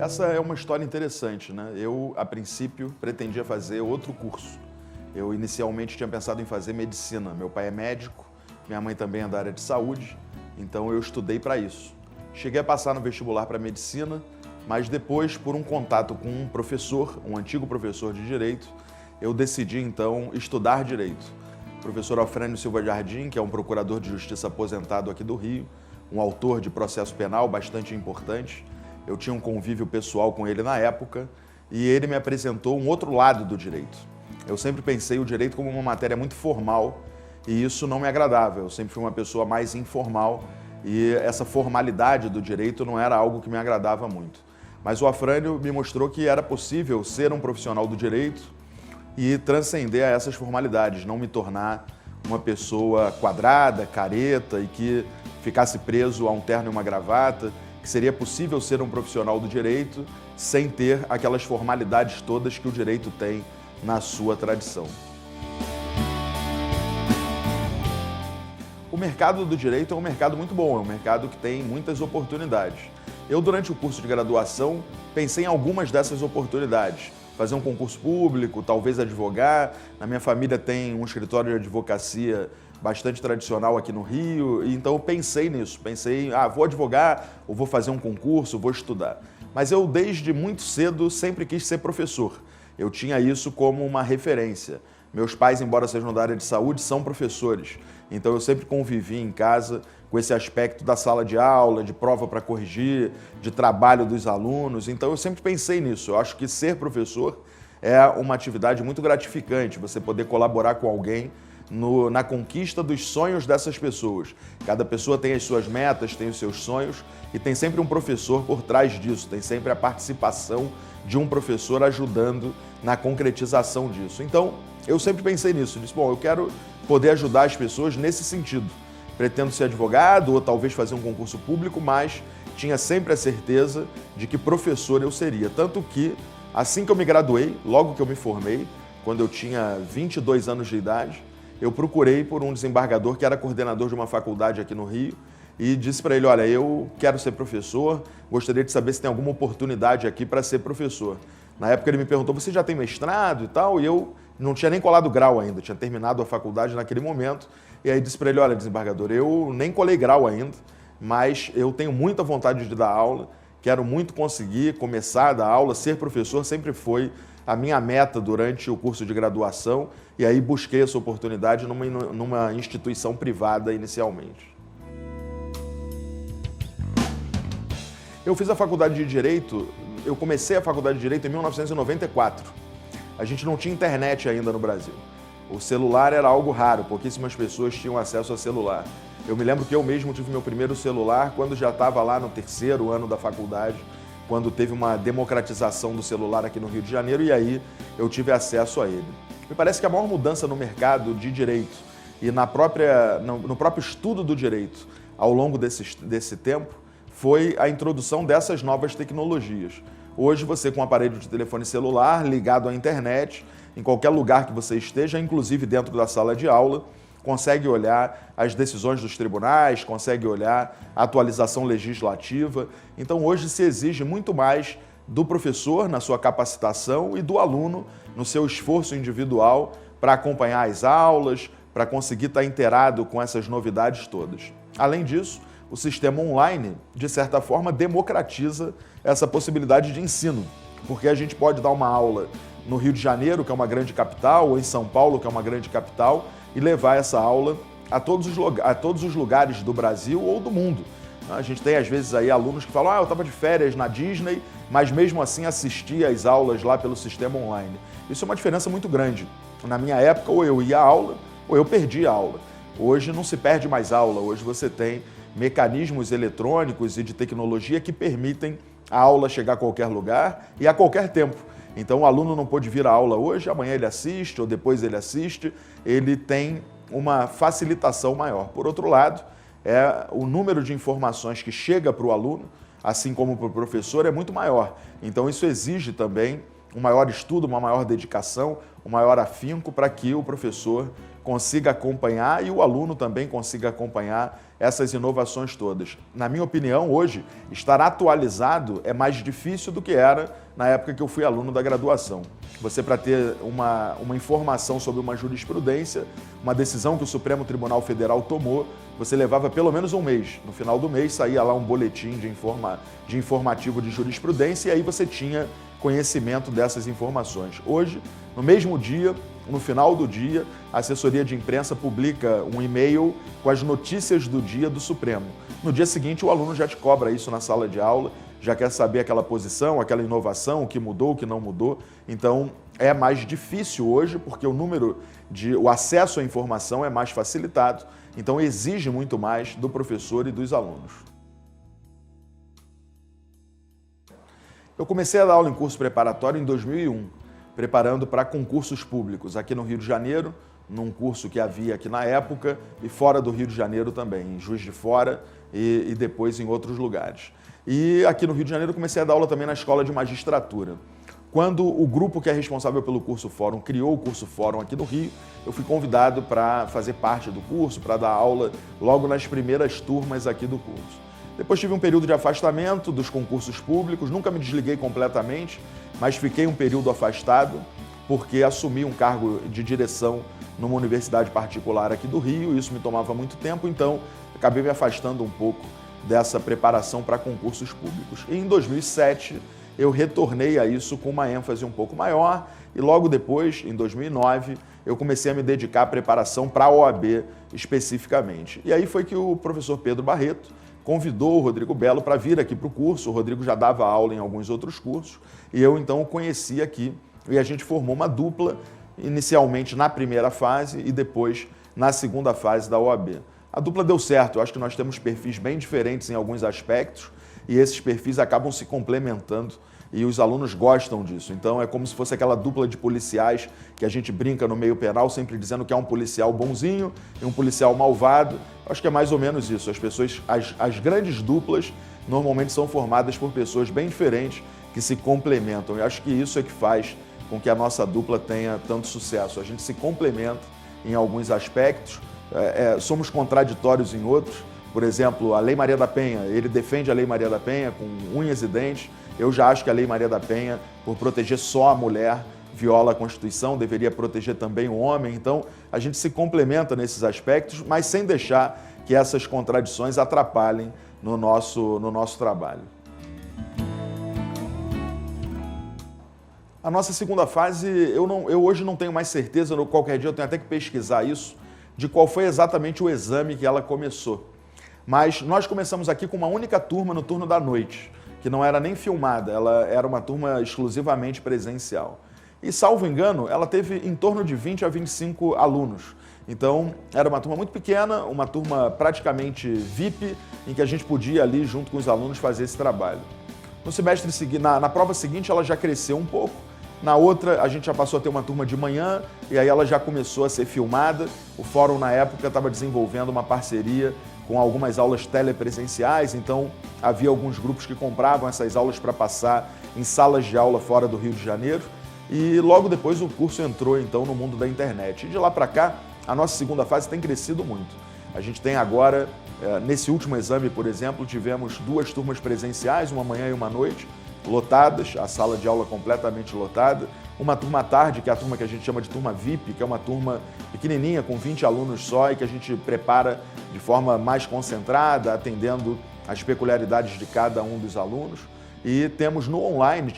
Essa é uma história interessante, né? Eu, a princípio, pretendia fazer outro curso. Eu inicialmente tinha pensado em fazer medicina. Meu pai é médico, minha mãe também é da área de saúde, então eu estudei para isso. Cheguei a passar no vestibular para medicina, mas depois, por um contato com um professor, um antigo professor de direito, eu decidi então estudar direito. O professor Alfrânio Silva Jardim, que é um procurador de justiça aposentado aqui do Rio, um autor de processo penal bastante importante. Eu tinha um convívio pessoal com ele na época e ele me apresentou um outro lado do direito. Eu sempre pensei o direito como uma matéria muito formal e isso não me agradava. Eu sempre fui uma pessoa mais informal e essa formalidade do direito não era algo que me agradava muito. Mas o Afrânio me mostrou que era possível ser um profissional do direito e transcender a essas formalidades, não me tornar uma pessoa quadrada, careta e que ficasse preso a um terno e uma gravata, que seria possível ser um profissional do direito sem ter aquelas formalidades todas que o direito tem na sua tradição. O mercado do direito é um mercado muito bom, é um mercado que tem muitas oportunidades. Eu, durante o curso de graduação, pensei em algumas dessas oportunidades. Fazer um concurso público, talvez advogar. Na minha família tem um escritório de advocacia bastante tradicional aqui no Rio, e então eu pensei nisso. Pensei, vou advogar, ou vou fazer um concurso, vou estudar. Mas eu, desde muito cedo, sempre quis ser professor. Eu tinha isso como uma referência. Meus pais, embora sejam da área de saúde, são professores. Então eu sempre convivi em casa com esse aspecto da sala de aula, de prova para corrigir, de trabalho dos alunos. Então eu sempre pensei nisso. Eu acho que ser professor é uma atividade muito gratificante, você poder colaborar com alguém na conquista dos sonhos dessas pessoas. Cada pessoa tem as suas metas, tem os seus sonhos e tem sempre um professor por trás disso, tem sempre a participação de um professor ajudando na concretização disso. Então, eu sempre pensei nisso, disse, bom, eu quero poder ajudar as pessoas nesse sentido. Pretendo ser advogado ou talvez fazer um concurso público, mas tinha sempre a certeza de que professor eu seria. Tanto que, assim que eu me graduei, logo que eu me formei, quando eu tinha 22 anos de idade, eu procurei por um desembargador que era coordenador de uma faculdade aqui no Rio e disse para ele, olha, eu quero ser professor, gostaria de saber se tem alguma oportunidade aqui para ser professor. Na época ele me perguntou, você já tem mestrado e tal? E eu não tinha nem colado grau ainda, tinha terminado a faculdade naquele momento. E aí disse para ele, olha, desembargador, eu nem colei grau ainda, mas eu tenho muita vontade de dar aula, quero muito conseguir começar a dar aula, ser professor sempre foi a minha meta durante o curso de graduação e aí busquei essa oportunidade numa instituição privada inicialmente. Eu fiz a faculdade de Direito, eu comecei a faculdade de Direito em 1994. A gente não tinha internet ainda no Brasil. O celular era algo raro, pouquíssimas pessoas tinham acesso a celular. Eu me lembro que eu mesmo tive meu primeiro celular quando já estava lá no terceiro ano da faculdade, quando teve uma democratização do celular aqui no Rio de Janeiro, e aí eu tive acesso a ele. Me parece que a maior mudança no mercado de direito e no próprio estudo do direito ao longo desse tempo foi a introdução dessas novas tecnologias. Hoje você, com um aparelho de telefone celular ligado à internet, em qualquer lugar que você esteja, inclusive dentro da sala de aula, consegue olhar as decisões dos tribunais, consegue olhar a atualização legislativa. Então hoje se exige muito mais do professor na sua capacitação e do aluno no seu esforço individual para acompanhar as aulas, para conseguir estar inteirado com essas novidades todas. Além disso, o sistema online, de certa forma, democratiza essa possibilidade de ensino, porque a gente pode dar uma aula no Rio de Janeiro, que é uma grande capital, ou em São Paulo, que é uma grande capital, e levar essa aula a todos os lugares do Brasil ou do mundo. A gente tem, às vezes, aí alunos que falam, eu estava de férias na Disney, mas mesmo assim assistia às aulas lá pelo sistema online. Isso é uma diferença muito grande. Na minha época, ou eu ia à aula, ou eu perdia a aula. Hoje não se perde mais aula, hoje você tem mecanismos eletrônicos e de tecnologia que permitem a aula chegar a qualquer lugar e a qualquer tempo. Então o aluno não pôde vir à aula hoje, amanhã ele assiste ou depois ele assiste, ele tem uma facilitação maior. Por outro lado, o número de informações que chega para o aluno, assim como para o professor, é muito maior. Então isso exige também um maior estudo, uma maior dedicação, um maior afinco para que o professor consiga acompanhar e o aluno também consiga acompanhar essas inovações todas. Na minha opinião, hoje, estar atualizado é mais difícil do que era na época que eu fui aluno da graduação. Você, para ter uma informação sobre uma jurisprudência, uma decisão que o Supremo Tribunal Federal tomou, você levava pelo menos um mês. No final do mês saía lá um boletim de informativo de jurisprudência e aí você tinha conhecimento dessas informações. Hoje, no mesmo dia, no final do dia, a assessoria de imprensa publica um e-mail com as notícias do dia do Supremo. No dia seguinte, o aluno já te cobra isso na sala de aula, já quer saber aquela posição, aquela inovação, o que mudou, o que não mudou. Então, é mais difícil hoje, porque o acesso à informação é mais facilitado, então exige muito mais do professor e dos alunos. Eu comecei a dar aula em curso preparatório em 2001, preparando para concursos públicos aqui no Rio de Janeiro, num curso que havia aqui na época, e fora do Rio de Janeiro também, em Juiz de Fora e depois em outros lugares. E aqui no Rio de Janeiro eu comecei a dar aula também na Escola de Magistratura. Quando o grupo que é responsável pelo curso Fórum criou o curso Fórum aqui no Rio, eu fui convidado para fazer parte do curso, para dar aula logo nas primeiras turmas aqui do curso. Depois tive um período de afastamento dos concursos públicos, nunca me desliguei completamente, mas fiquei um período afastado porque assumi um cargo de direção numa universidade particular aqui do Rio, e isso me tomava muito tempo, então acabei me afastando um pouco dessa preparação para concursos públicos. E em 2007 eu retornei a isso com uma ênfase um pouco maior e logo depois, em 2009, eu comecei a me dedicar à preparação para a OAB especificamente. E aí foi que o professor Pedro Barreto convidou o Rodrigo Belo para vir aqui para o curso. O Rodrigo já dava aula em alguns outros cursos e eu então o conheci aqui e a gente formou uma dupla, inicialmente na primeira fase e depois na segunda fase da OAB. A dupla deu certo, eu acho que nós temos perfis bem diferentes em alguns aspectos e esses perfis acabam se complementando e os alunos gostam disso. Então é como se fosse aquela dupla de policiais que a gente brinca no meio penal, sempre dizendo que é um policial bonzinho e um policial malvado. Eu acho que é mais ou menos isso. As grandes duplas normalmente são formadas por pessoas bem diferentes que se complementam. Eu acho que isso é que faz com que a nossa dupla tenha tanto sucesso. A gente se complementa em alguns aspectos, somos contraditórios em outros. Por exemplo, a Lei Maria da Penha, ele defende a Lei Maria da Penha com unhas e dentes. Eu já acho que a Lei Maria da Penha, por proteger só a mulher, viola a Constituição, deveria proteger também o homem. Então, a gente se complementa nesses aspectos, mas sem deixar que essas contradições atrapalhem no nosso trabalho. A nossa segunda fase, eu hoje não tenho mais certeza, qualquer dia eu tenho até que pesquisar isso, de qual foi exatamente o exame que ela começou. Mas nós começamos aqui com uma única turma no turno da noite, que não era nem filmada, ela era uma turma exclusivamente presencial. E, salvo engano, ela teve em torno de 20 a 25 alunos. Então, era uma turma muito pequena, uma turma praticamente VIP, em que a gente podia ali, junto com os alunos, fazer esse trabalho. No semestre seguinte, na prova seguinte, ela já cresceu um pouco. Na outra, a gente já passou a ter uma turma de manhã e aí ela já começou a ser filmada. O Fórum, na época, estava desenvolvendo uma parceria com algumas aulas telepresenciais, então havia alguns grupos que compravam essas aulas para passar em salas de aula fora do Rio de Janeiro. E logo depois o curso entrou, então, no mundo da internet. E de lá para cá, a nossa segunda fase tem crescido muito. A gente tem agora, nesse último exame, por exemplo, tivemos 2 turmas presenciais, uma manhã e uma noite, lotadas, a sala de aula completamente lotada. Uma turma à tarde, que é a turma que a gente chama de turma VIP, que é uma turma pequenininha, com 20 alunos só, e que a gente prepara de forma mais concentrada, atendendo às peculiaridades de cada um dos alunos. E tivemos no online,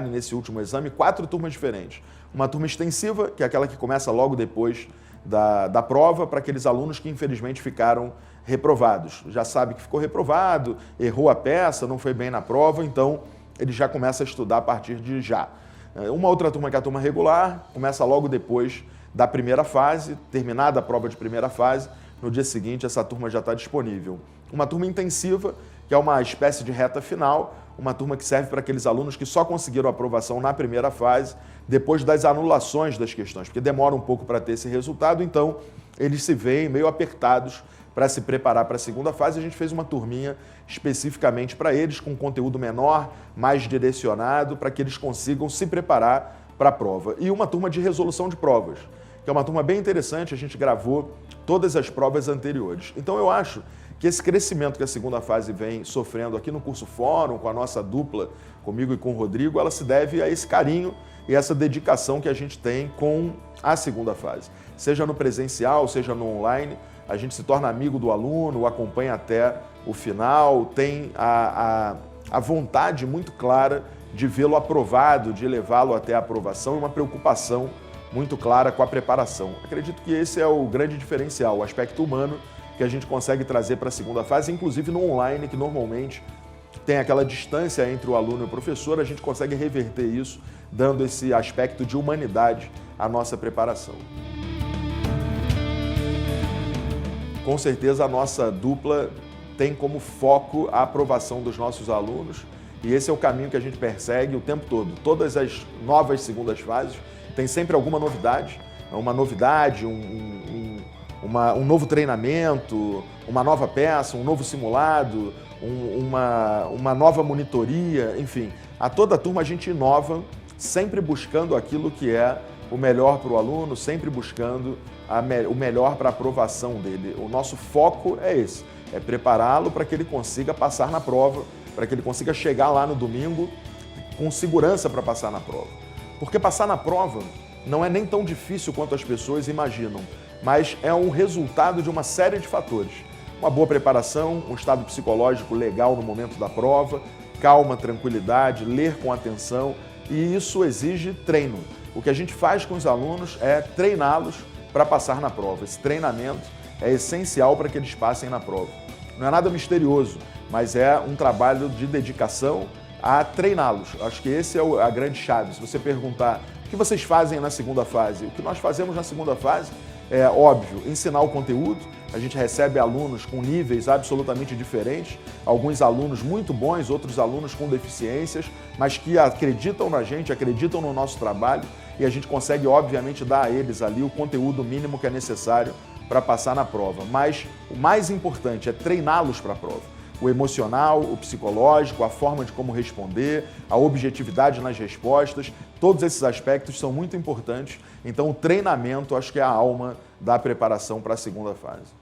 nesse último exame, 4 turmas diferentes. Uma turma extensiva, que é aquela que começa logo depois da prova, para aqueles alunos que infelizmente ficaram reprovados. Já sabe que ficou reprovado, errou a peça, não foi bem na prova, então ele já começa a estudar a partir de já. Uma outra turma, que é a turma regular, começa logo depois da primeira fase, terminada a prova de primeira fase, no dia seguinte essa turma já está disponível. Uma turma intensiva, que é uma espécie de reta final, uma turma que serve para aqueles alunos que só conseguiram aprovação na primeira fase, depois das anulações das questões, porque demora um pouco para ter esse resultado, então eles se veem meio apertados para se preparar para a segunda fase. A gente fez uma turminha especificamente para eles, com conteúdo menor, mais direcionado, para que eles consigam se preparar para a prova. E uma turma de resolução de provas, que é uma turma bem interessante, a gente gravou todas as provas anteriores. Então eu acho que esse crescimento que a segunda fase vem sofrendo aqui no curso Fórum, com a nossa dupla, comigo e com o Rodrigo, ela se deve a esse carinho e essa dedicação que a gente tem com a segunda fase. Seja no presencial, seja no online, a gente se torna amigo do aluno, o acompanha até o final, tem a vontade muito clara de vê-lo aprovado, de levá-lo até a aprovação e uma preocupação muito clara com a preparação. Acredito que esse é o grande diferencial, o aspecto humano que a gente consegue trazer para a segunda fase, inclusive no online, que normalmente tem aquela distância entre o aluno e o professor, a gente consegue reverter isso, dando esse aspecto de humanidade à nossa preparação. Com certeza a nossa dupla tem como foco a aprovação dos nossos alunos e esse é o caminho que a gente persegue o tempo todo. Todas as novas segundas fases tem sempre alguma novidade, um novo treinamento, uma nova peça, um novo simulado, uma nova monitoria, enfim. A toda a turma a gente inova, sempre buscando aquilo que é o melhor para o aluno, sempre buscando o melhor para a aprovação dele. O nosso foco é esse, é prepará-lo para que ele consiga passar na prova, para que ele consiga chegar lá no domingo com segurança para passar na prova. Porque passar na prova não é nem tão difícil quanto as pessoas imaginam, mas é um resultado de uma série de fatores. Uma boa preparação, um estado psicológico legal no momento da prova, calma, tranquilidade, ler com atenção, e isso exige treino. O que a gente faz com os alunos é treiná-los para passar na prova. Esse treinamento é essencial para que eles passem na prova. Não é nada misterioso, mas é um trabalho de dedicação a treiná-los. Acho que esse é a grande chave. Se você perguntar o que vocês fazem na segunda fase, o que nós fazemos na segunda fase é, óbvio, ensinar o conteúdo. A gente recebe alunos com níveis absolutamente diferentes, alguns alunos muito bons, outros alunos com deficiências, mas que acreditam na gente, acreditam no nosso trabalho e a gente consegue, obviamente, dar a eles ali o conteúdo mínimo que é necessário para passar na prova. Mas o mais importante é treiná-los para a prova. O emocional, o psicológico, a forma de como responder, a objetividade nas respostas, todos esses aspectos são muito importantes. Então, o treinamento, acho que é a alma da preparação para a segunda fase.